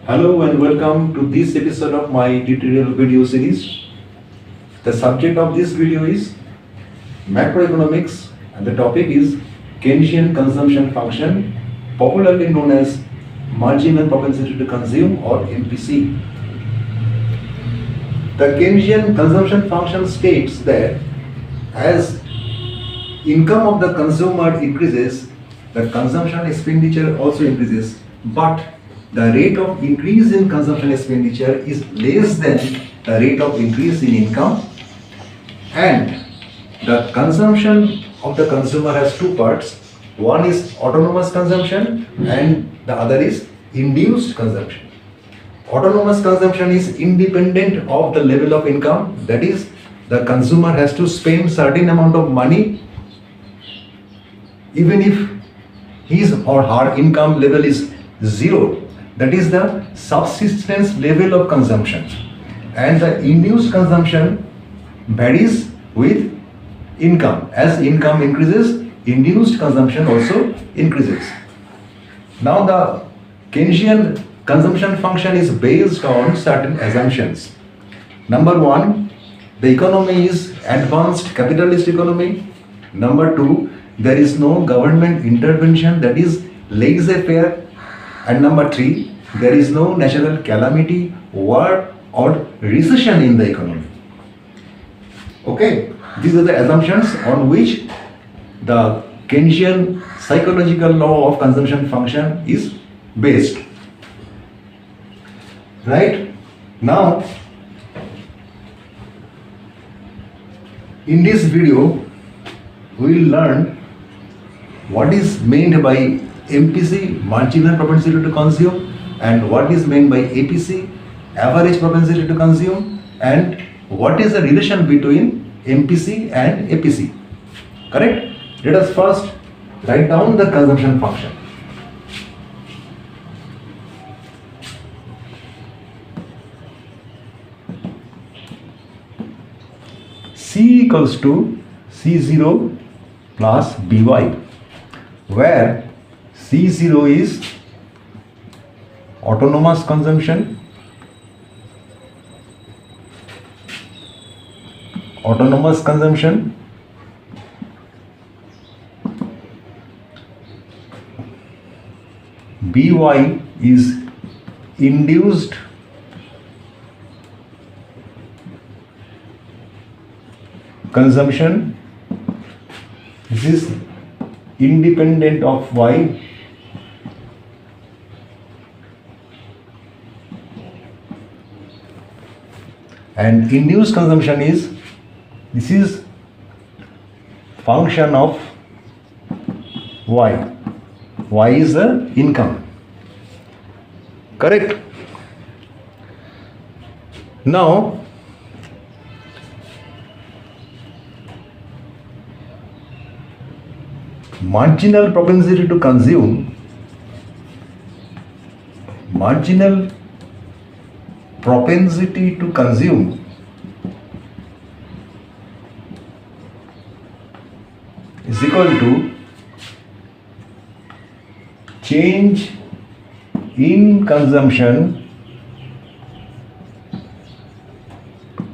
Hello and welcome to this episode of my tutorial video series. The subject of this video is macroeconomics and the topic is Keynesian consumption function, popularly known as marginal propensity to consume or MPC. The Keynesian consumption function states that as income of the consumer increases, the consumption expenditure also increases, but the rate of increase in consumption expenditure is less than the rate of increase in income, and the consumption of the consumer has two parts. One is autonomous consumption and the other is induced consumption. Autonomous consumption is independent of the level of income, that is, the consumer has to spend certain amount of money even if his or her income level is zero. That is the subsistence level of consumption. And the induced consumption varies with income. As income increases, induced consumption also increases. Now the Keynesian consumption function is based on certain assumptions. Number one, the economy is advanced capitalist economy. Number two, there is no government intervention, that is laissez-faire. And number three, there is no natural calamity, war or recession in the economy. Okay, these are the assumptions on which the Keynesian psychological law of consumption function is based. Right? Now, in this video, we will learn what is meant by MPC, marginal propensity to consume, and what is meant by APC, average propensity to consume, and what is the relation between MPC and APC. Correct? Let us first write down the consumption function. C equals to C0 plus By, where C0 is autonomous consumption, By is induced consumption. This is independent of Y. And induced consumption is, this is function of Y. Y is the income. Correct? Now, marginal propensity to consume, is equal to change in consumption,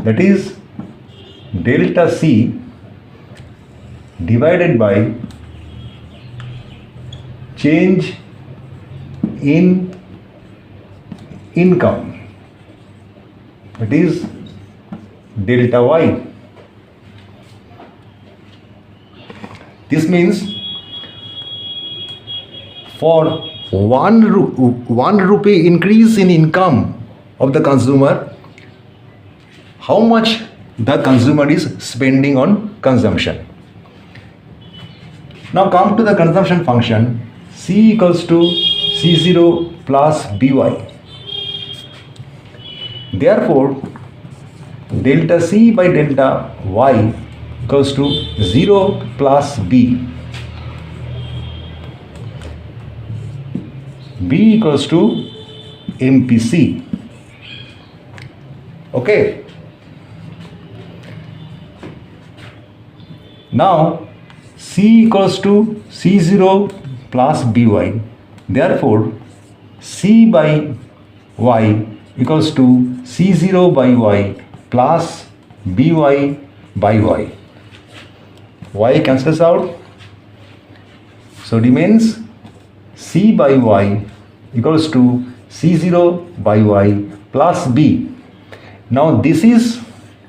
that is delta C divided by change in income, that is delta Y. This means for one rupee increase in income of the consumer, how much the consumer is spending on consumption. Now come to the consumption function. C equals to C0 plus By. Therefore, delta C by delta Y equals to 0 plus B. B equals to MPC. Okay. Now, C equals to C0 plus By. Therefore, C by y equals to C0 by y plus by by y. Y cancels out. So remains C by y equals to C0 by y plus b. Now this is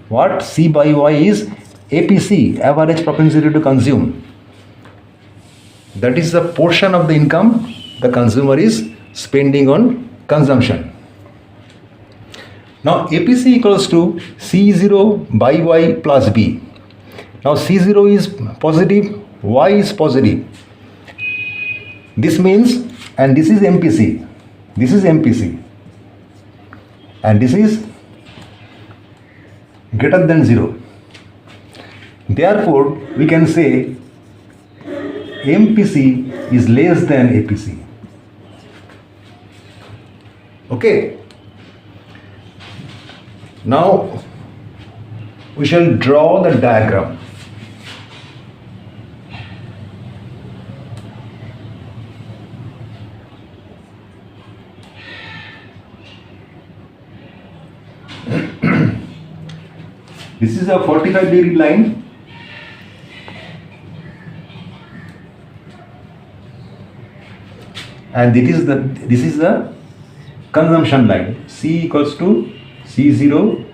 what? C by y is APC, average propensity to consume. That is the portion of the income the consumer is spending on consumption. Now APC equals to C0 by y plus b. Now C0 is positive, y is positive. This means, and this is MPC, this is MPC, and this is greater than 0. Therefore, we can say MPC is less than APC. Okay. Now we shall draw the diagram. This is a 45-degree line. And this is the consumption line. C equals to C0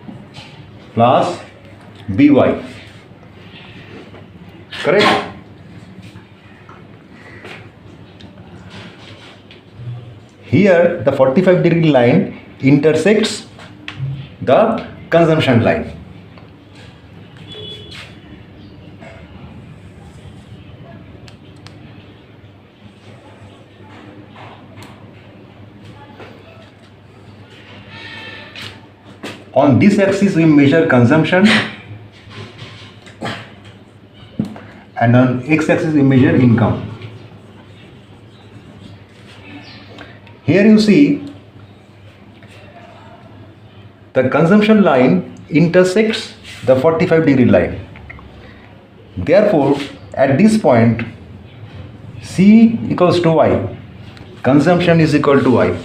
plus by. Correct? Here the 45-degree line intersects the consumption line. On this axis we measure consumption and on x-axis we measure income. Here you see the consumption line intersects the 45-degree line. Therefore, at this point C equals to y, consumption is equal to y.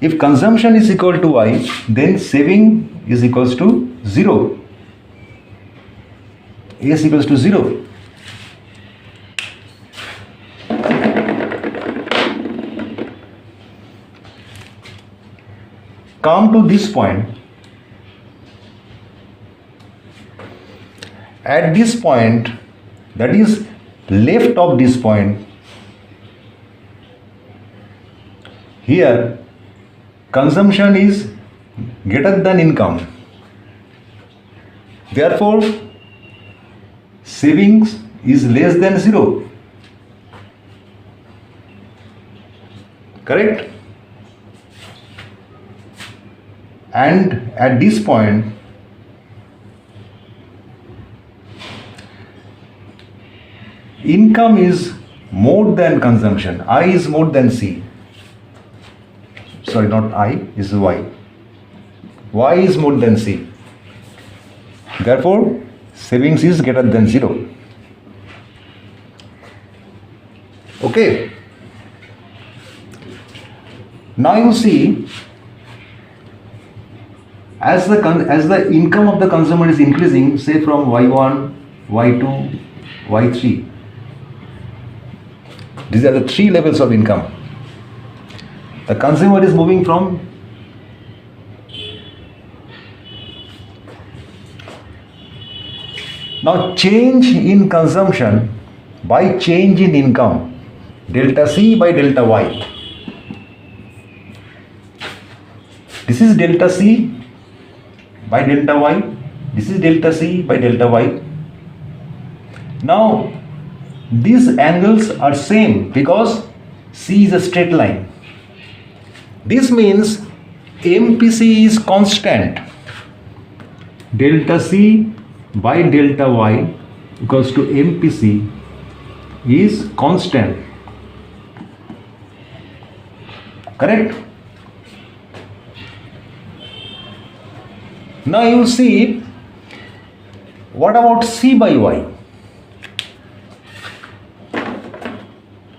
If consumption is equal to y, then saving is equals to 0. S equals to 0. Come to this point. At this point, that is left of this point, here consumption is greater than income. Therefore, savings is less than 0. Correct? And at this point, income is more than consumption. I is more than C. Sorry, not I, is Y. Y is more than C. Therefore, savings is greater than 0. Okay. Now you see, as the income of the consumer is increasing, say from Y1, Y2, Y3. These are the 3 levels of income. The consumer is moving from now change in consumption by change in income, delta C by delta Y. This is delta C by delta Y. This is delta C by delta Y. Now these angles are same because C is a straight line. This means MPC is constant. Delta C by delta Y equals to MPC is constant. Correct? Now you see, what about C by Y?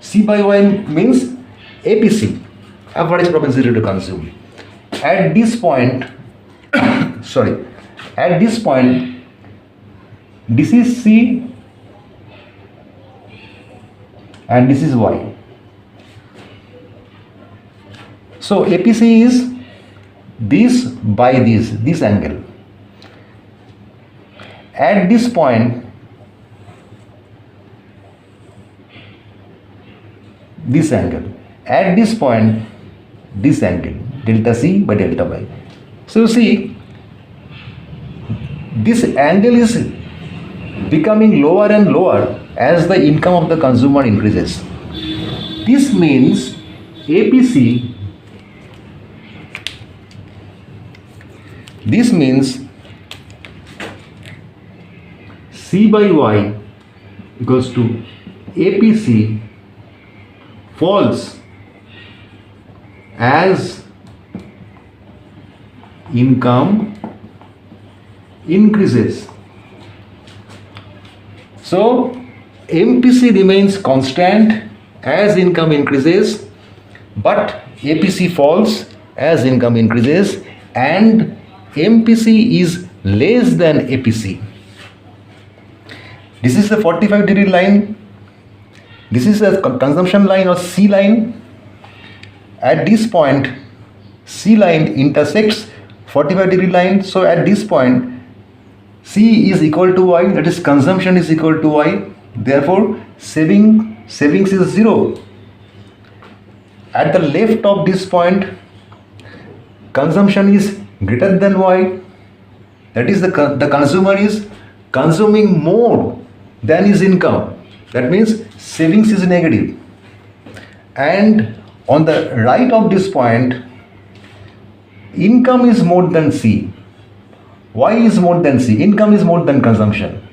C by Y means APC, average propensity to consume. at this point, sorry, at this point, this is C and this is Y. So APC is this by this angle. At this point, this angle. At this point, this angle, delta C by delta Y. So you see, this angle is becoming lower and lower as the income of the consumer increases. This means APC, this means C by Y equals to APC falls as income increases. So MPC remains constant as income increases, but APC falls as income increases, and MPC is less than APC. This is the 45-degree line. This is a consumption line or C line. At this point, C line intersects 45-degree line. So at this point, C is equal to Y, that is consumption is equal to Y. Therefore, savings is 0. At the left of this point, consumption is greater than Y. That is the consumer is consuming more than his income. That means savings is negative. And on the right of this point, income is more than C. Y is more than C. Income is more than consumption.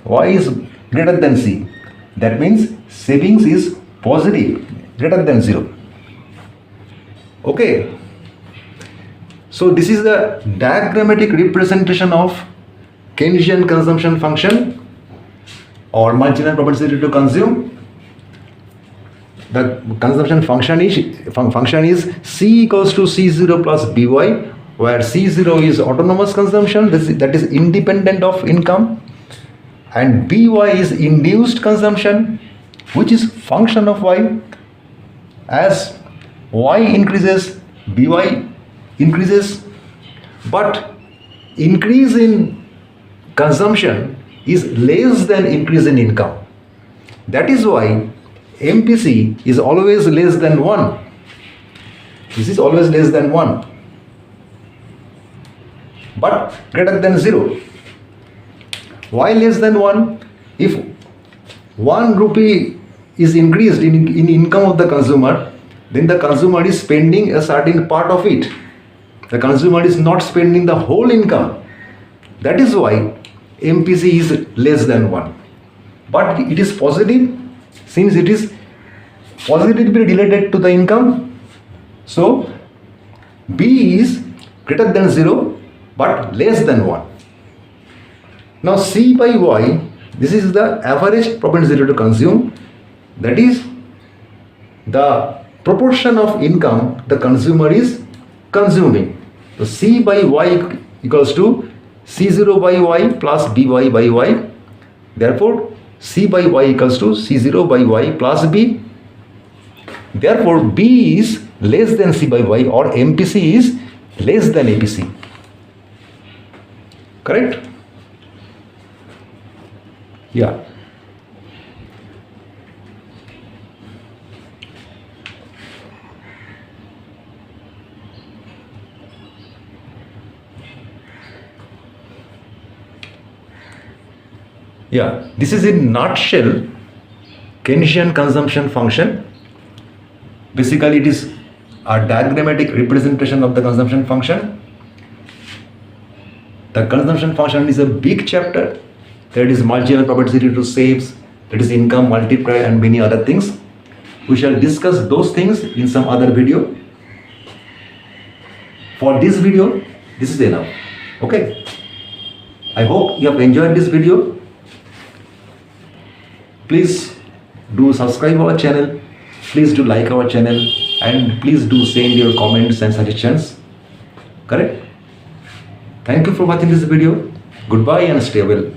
Y is greater than C. That means savings is positive, greater than 0. Okay. So this is the diagrammatic representation of Keynesian consumption function or marginal propensity to consume. The consumption function is C equals to C0 plus BY, where C0 is autonomous consumption, that is independent of income, and BY is induced consumption, which is function of Y. As Y increases, BY increases, but increase in consumption is less than increase in income. That is why MPC is always less than 1. This is always less than 1, but greater than 0. Why less than 1? If 1 rupee is increased in income of the consumer, then the consumer is spending a certain part of it. The consumer is not spending the whole income. That is why MPC is less than 1. But it is positive, since it is positively related to the income. So B is greater than 0 but less than 1. Now C by Y, this is the average propensity to consume, that is the proportion of income the consumer is consuming. So C by Y equals to C0 by Y plus BY by Y. Therefore C by Y equals to C0 by Y plus B. Therefore B is less than C by Y, or MPC is less than APC. Correct? Yeah. Yeah, this is in nutshell Keynesian consumption function. Basically, it is a diagrammatic representation of the consumption function. The consumption function is a big chapter. There is marginal propensity to save, that is income multiplier, and many other things. We shall discuss those things in some other video. For this video, this is enough. Okay. I hope you have enjoyed this video. Please do subscribe our channel, please do like our channel, and please do send your comments and suggestions. Correct? Thank you for watching this video. Goodbye and stay well.